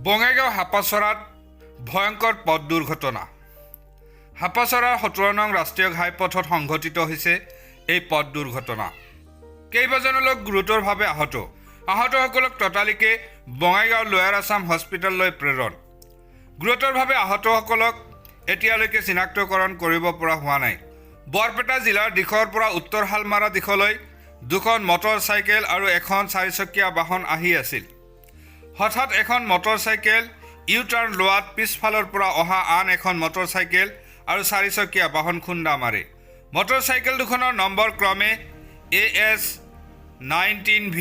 বঙাইগাঁও হাপাচৰাত ভয়ংকৰ পথ দুৰ্ঘটনা। হাপাচৰাৰ 17 নং ৰাষ্ট্ৰীয় ঘাইপথত সংঘটিত হৈছে এই পথ দুৰ্ঘটনা। কেইবাজনো লোক গুৰুতৰভাৱে আহতসকলক ততালিকে বঙাইগাঁও লোৱাৰ আছাম হস্পিটেললৈ প্ৰেৰণ। গুৰুতৰভাৱে আহতসকলক এতিয়ালৈকে চিনাক্তকৰণ কৰিব পৰা হোৱা নাই। বৰপেটা জিলাৰ দিশৰ পৰা উত্তৰ হালমাৰা দিশলৈ দুখন মটৰ চাইকেল আৰু এখন চাৰিচকীয়া বাহন আহি আছিল। হঠাৎ এখন মটৰ চাইকেল ইউ টাৰ্ণ লোৱাত পিছফালৰ পৰা অহা আন এখন মটৰ চাইকেল আৰু চাৰিচকীয়া বাহন খুন্দা মাৰে। মটৰ চাইকেল দুখনৰ নম্বৰ ক্ৰমে AS 19V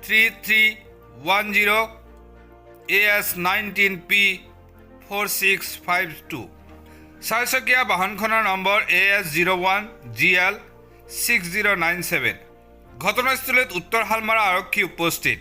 3310, AS 19P 4652। চাৰিচকীয়া বাহনখনৰ নম্বৰ AS 01 GL 6097। ঘটনাস্থলীত উত্তৰ হালমাৰা আৰক্ষী উপস্থিত।